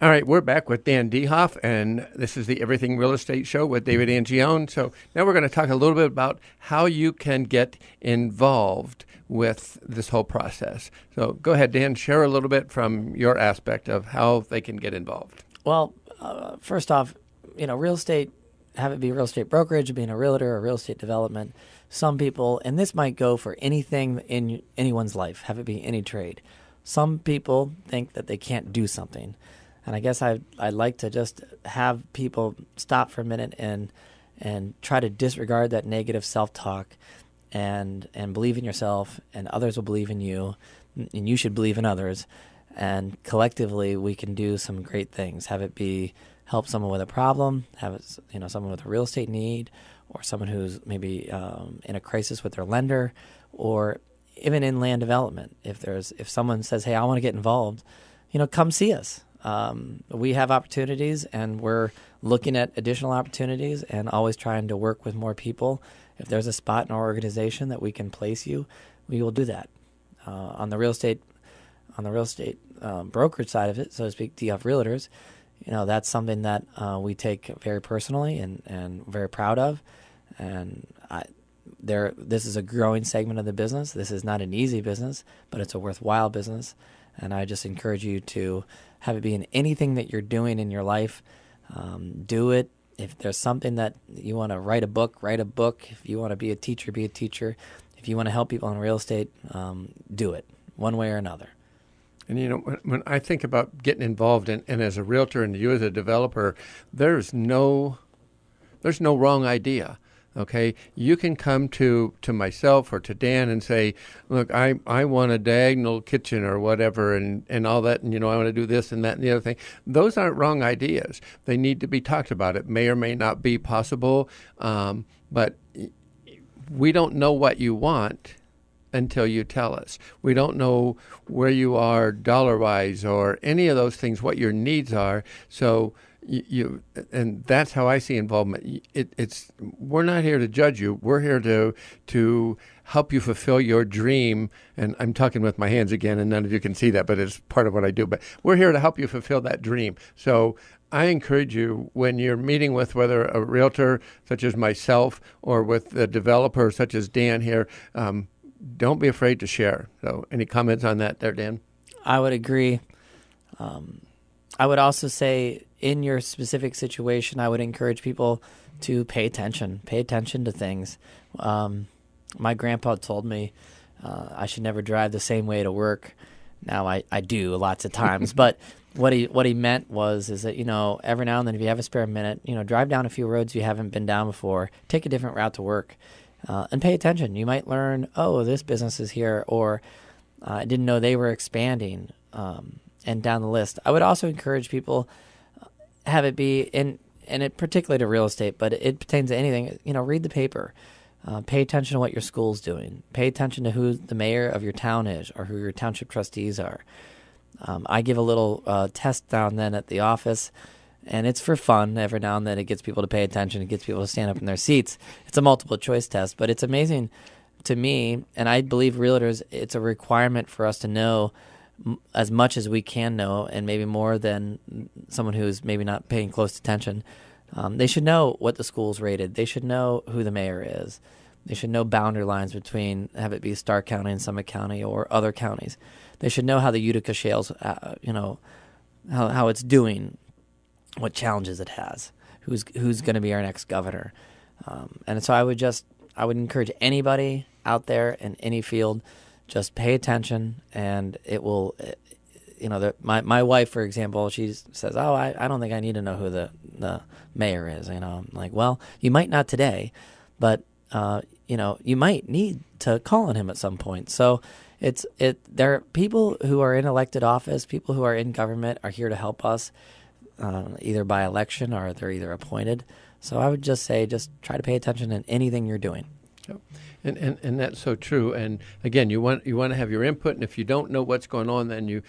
All right, we're back with Dan Dehoff, and this is the Everything Real Estate Show with David Angione. So now we're going to talk a little bit about how you can get involved with this whole process. So go ahead, Dan, share a little bit from your aspect of how they can get involved. Well, first off, real estate, have it be real estate brokerage, being a realtor or real estate development. Some people, and this might go for anything in anyone's life, have it be any trade. Some people think that they can't do something. And I guess I'd like to just have people stop for a minute and try to disregard that negative self-talk and believe in yourself, and others will believe in you, and you should believe in others. And collectively, we can do some great things. Have it be help someone with a problem, have it, someone with a real estate need, or someone who's maybe in a crisis with their lender, or even in land development. If someone says, "Hey, I want to get involved," come see us. We have opportunities, and we're looking at additional opportunities and always trying to work with more people. If there's a spot in our organization that we can place you, we will do that. On the real estate brokerage side of it, so to speak, DF Realtors, that's something that we take very personally and very proud of. And this is a growing segment of the business. This is not an easy business, but it's a worthwhile business. And I just encourage you to have it be in anything that you're doing in your life. Do it. If there's something that you want to write a book, write a book. If you want to be a teacher, be a teacher. If you want to help people in real estate, do it one way or another. And, when I think about getting involved and as a realtor and you as a developer, there's no wrong idea. Okay, you can come to myself or to Dan and say, look, I want a diagonal kitchen or whatever and all that, and I want to do this and that and the other thing. Those aren't wrong ideas. They need to be talked about. It may or may not be possible, but we don't know what you want until you tell us. We don't know where you are dollar-wise or any of those things, what your needs are. So and that's how I see involvement. We're not here to judge you. We're here to help you fulfill your dream. And I'm talking with my hands again, and none of you can see that, but it's part of what I do. But we're here to help you fulfill that dream. So I encourage you, when you're meeting with whether a realtor such as myself or with a developer such as Dan here, don't be afraid to share. So any comments on that there, Dan? I would agree. I would also say, in your specific situation, I would encourage people to pay attention to things. My grandpa told me I should never drive the same way to work. Now I do lots of times, but what he meant is that, every now and then, if you have a spare minute, drive down a few roads you haven't been down before, take a different route to work, and pay attention. You might learn, this business is here, or I didn't know they were expanding, and down the list. I would also encourage people, have it be and it particularly to real estate, but it pertains to anything. Read the paper, pay attention to what your school's doing, pay attention to who the mayor of your town is or who your township trustees are. I give a little test now and then at the office, and it's for fun. Every now and then it gets people to pay attention. It gets people to stand up in their seats. It's a multiple choice test, but it's amazing to me, and I believe realtors, it's a requirement for us to know as much as we can know, and maybe more than someone who's maybe not paying close attention. They should know what the school's rated. They should know who the mayor is. They should know boundary lines between, have it be Stark County and Summit County or other counties. They should know how the Utica Shales, how it's doing, what challenges it has, who's going to be our next governor. And so I would encourage anybody out there in any field, just pay attention, and it will, my wife, for example, she says, I don't think I need to know who the mayor is. I'm like, well, you might not today, but, you might need to call on him at some point. So there are people who are in elected office, people who are in government are here to help us, either by election or they're either appointed. So I would just say, just try to pay attention in anything you're doing. Yep. And that's so true. And again, you want to have your input, and if you don't know what's going on, then you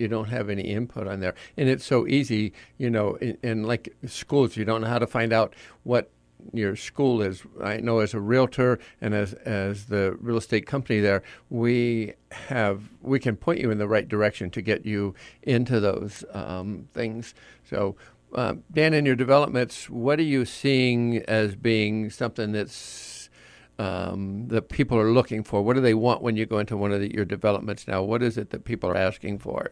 don't have any input on there. And it's so easy, in like schools, you don't know how to find out what your school is. I know as a realtor and as the real estate company there, we can point you in the right direction to get you into those things. So, Dan, in your developments, what are you seeing as being something that's that people are looking for? What do they want when you go into one of your developments now? What is it that people are asking for?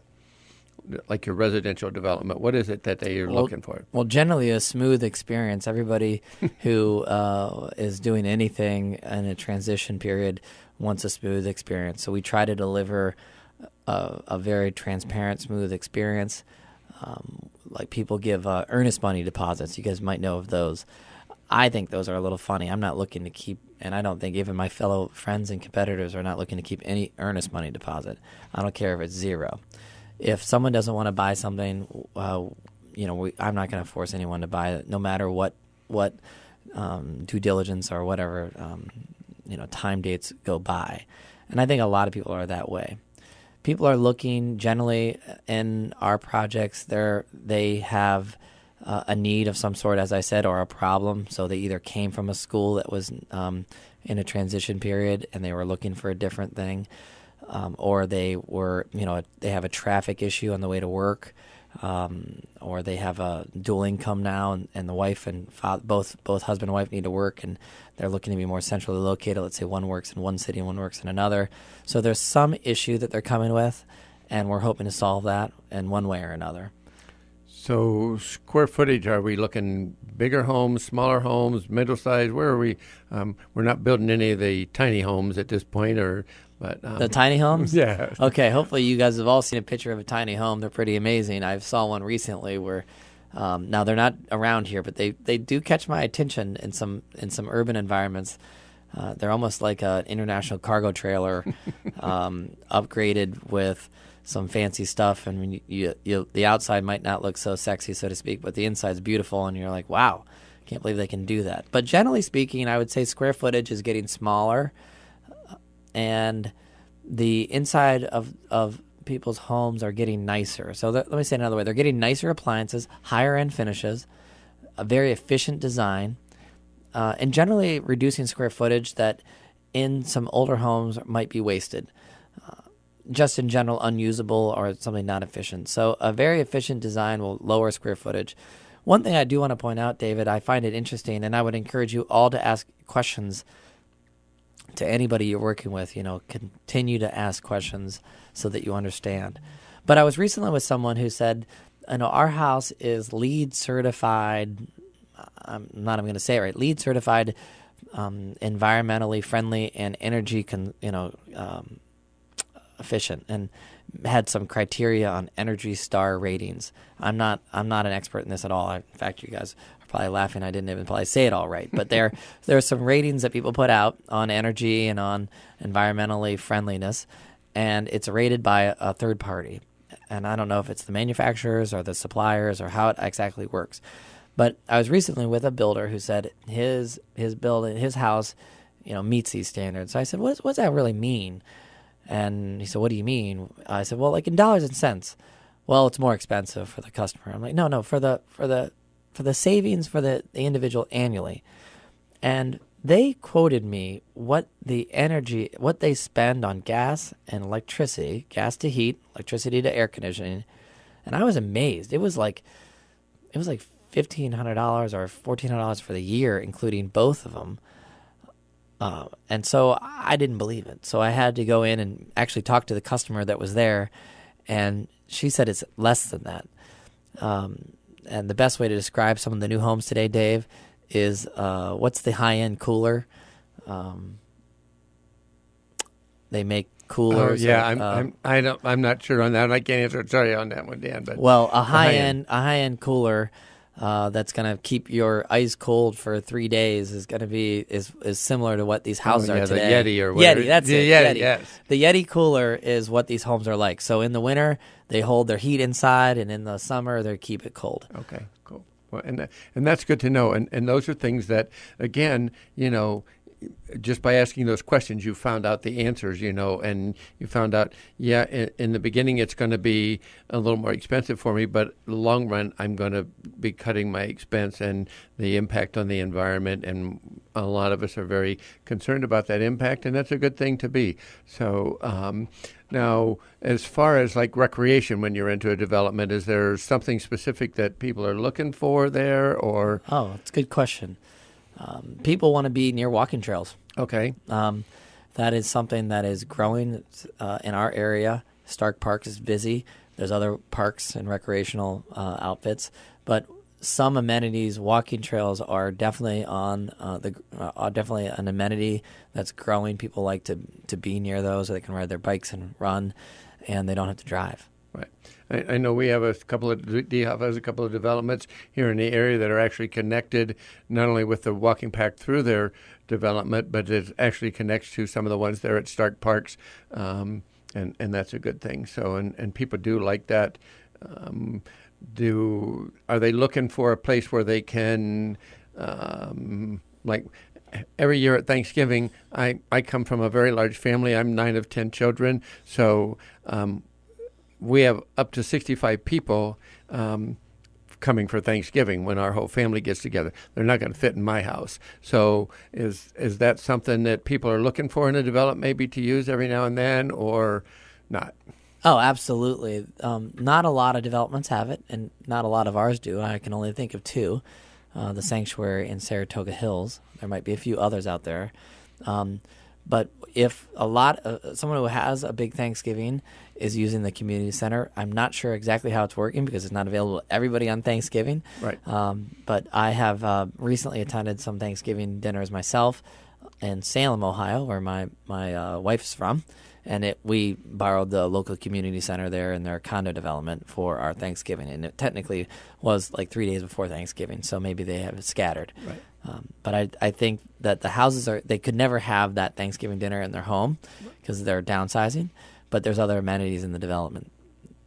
Like your residential development, what is it that they are looking for? Well, generally a smooth experience. Everybody who is doing anything in a transition period wants a smooth experience. So we try to deliver a very transparent, smooth experience. Like people give earnest money deposits. You guys might know of those. I think those are a little funny. I'm not looking to keep, and I don't think even my fellow friends and competitors are not looking to keep any earnest money deposit. I don't care if it's zero. If someone doesn't want to buy something, I'm not going to force anyone to buy it, no matter what due diligence or whatever time dates go by. And I think a lot of people are that way. People are looking generally in our projects. They have a need of some sort, as I said, or a problem. So they either came from a school that was in a transition period and they were looking for a different thing. Or they were, they have a traffic issue on the way to work, or they have a dual income now, and the wife and father, both husband and wife need to work, and they're looking to be more centrally located. Let's say one works in one city and one works in another. So there's some issue that they're coming with, and we're hoping to solve that in one way or another. So square footage, are we looking bigger homes, smaller homes, middle size? Where are we? We're not building any of the tiny homes at this point, but the tiny homes? Yeah. Okay, hopefully you guys have all seen a picture of a tiny home. They're pretty amazing. I saw one recently where, now they're not around here, but they do catch my attention in some urban environments. They're almost like an international cargo trailer, upgraded with some fancy stuff, and when you the outside might not look so sexy, so to speak, but the inside's beautiful, and you're like, wow, can't believe they can do that. But generally speaking, I would say square footage is getting smaller, and the inside of people's homes are getting nicer. So let me say it another way. They're getting nicer appliances, higher end finishes, a very efficient design, and generally reducing square footage that in some older homes might be wasted. Just in general, unusable or something not efficient. So a very efficient design will lower square footage. One thing I do want to point out, David, I find it interesting, and I would encourage you all to ask questions to anybody you're working with. Continue to ask questions so that you understand. But I was recently with someone who said, our house is LEED certified. I'm not even going to say it right. LEED certified, environmentally friendly and energy efficient, and had some criteria on Energy Star ratings. I'm not an expert in this at all. In fact, you guys are probably laughing. I didn't even probably say it all right. But there are some ratings that people put out on energy and on environmentally friendliness, and it's rated by a third party. And I don't know if it's the manufacturers or the suppliers or how it exactly works. But I was recently with a builder who said his building, his house, meets these standards. So I said, what's that really mean? And he said, what do you mean? I said, well, like in dollars and cents. Well, it's more expensive for the customer. I'm like, no, for the savings for the individual annually. And they quoted me what they spend on gas and electricity, gas to heat, electricity to air conditioning. And I was amazed. It was like $1,500 or $1,400 for the year, including both of them. And so I didn't believe it. So I had to go in and actually talk to the customer that was there, and she said it's less than that. And the best way to describe some of the new homes today, Dave, is what's the high-end cooler? They make coolers. Oh, yeah, I'm not sure on that. I can't answer. Sorry on that one, Dan. But a high-end cooler. That's going to keep your ice cold for 3 days is going to be is similar to what these houses are today. The Yeti or whatever. Yeti, that's the it. Yeti, yes. The Yeti cooler is what these homes are like. So in the winter, they hold their heat inside, and in the summer, they keep it cold. Okay, cool. Well, and that's good to know. And those are things that, again, just by asking those questions, you found out the answers, and you found out, in the beginning, it's going to be a little more expensive for me, but in the long run, I'm going to be cutting my expense and the impact on the environment. And a lot of us are very concerned about that impact, and that's a good thing to be. So now, as far as like recreation, when you're into a development, is there something specific that people are looking for there, or? Oh, it's a good question. People want to be near walking trails. Okay. That is something that is growing in our area. Stark Park is busy. There's other parks and recreational outfits, but some amenities, walking trails are definitely definitely an amenity that's growing. People like to be near those, so they can ride their bikes and run, and they don't have to drive. Right. I know we have DHOF has a couple of developments here in the area that are actually connected not only with the walking path through their development, but it actually connects to some of the ones there at Stark Parks, and that's a good thing. So, and people do like that. Are they looking for a place where they can, like every year at Thanksgiving, I come from a very large family. I'm 9 of 10 children, so we have up to 65 people coming for Thanksgiving when our whole family gets together. They're not going to fit in my house. So is that something that people are looking for in a development, maybe to use every now and then, or not? Oh, absolutely. Not a lot of developments have it, and not a lot of ours do. I can only think of 2, the Sanctuary in Saratoga Hills. There might be a few others out there. But if someone who has a big Thanksgiving is using the community center, I'm not sure exactly how it's working because it's not available to everybody on Thanksgiving. Right. But I have recently attended some Thanksgiving dinners myself in Salem, Ohio, where my wife's from. And we borrowed the local community center there in their condo development for our Thanksgiving. And it technically was like 3 days before Thanksgiving, so maybe they have it scattered. Right. But I think that the houses they could never have that Thanksgiving dinner in their home because they're downsizing. But there's other amenities in the development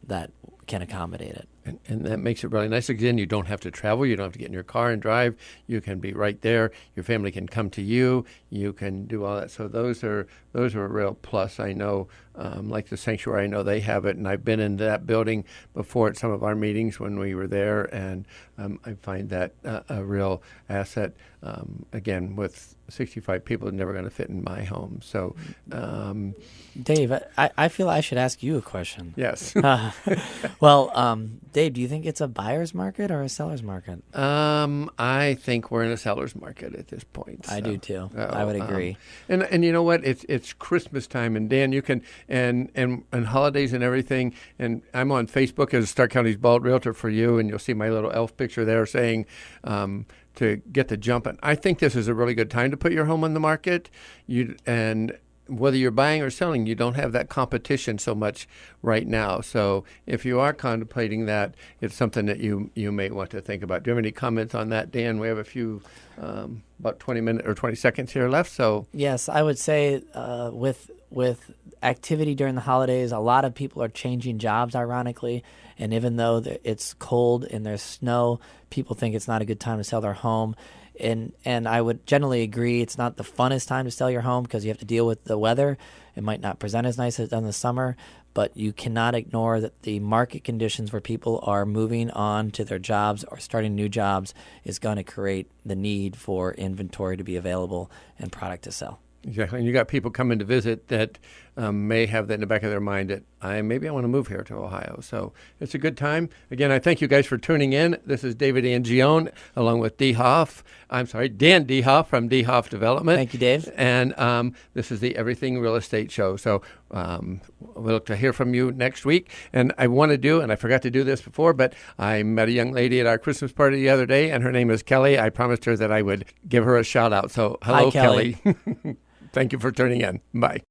that can accommodate it. And that makes it really nice. Again, you don't have to travel. You don't have to get in your car and drive. You can be right there. Your family can come to you. You can do all that. So those are a real plus. I know, like the Sanctuary, I know they have it, and I've been in that building before at some of our meetings when we were there, and I find that a real asset. Again, with 65 people, it's never going to fit in my home. So, Dave, I feel I should ask you a question. Yes. Well, Dave, do you think it's a buyer's market or a seller's market? I think we're in a seller's market at this point. I do too. I would agree. And you know what? It's Christmas time, and Dan, you can and holidays and everything. And I'm on Facebook as Stark County's Bald Realtor for you, and you'll see my little elf picture there saying to get the jump. And I think this is a really good time to put your home on the market. And whether you're buying or selling, you don't have that competition so much right now. So if you are contemplating that, it's something that you may want to think about. Do you have any comments on that, Dan? We have a few, about 20 minutes or 20 seconds here left. So yes, I would say with activity during the holidays, a lot of people are changing jobs, ironically. And even though it's cold and there's snow, people think it's not a good time to sell their home. And I would generally agree it's not the funnest time to sell your home because you have to deal with the weather. It might not present as nice as it does in the summer, but you cannot ignore that the market conditions where people are moving on to their jobs or starting new jobs is going to create the need for inventory to be available and product to sell. Exactly. And you got people coming to visit that may have that in the back of their mind that maybe I want to move here to Ohio. So it's a good time. Again, I thank you guys for tuning in. This is David Angione along with Dan DeHoff from DeHoff Development. Thank you, Dave. And this is the Everything Real Estate Show. So we'll look to hear from you next week. And I want to do, and I forgot to do this before, but I met a young lady at our Christmas party the other day, and her name is Kelly. I promised her that I would give her a shout out. So hello, Hi, Kelly. Thank you for tuning in. Bye.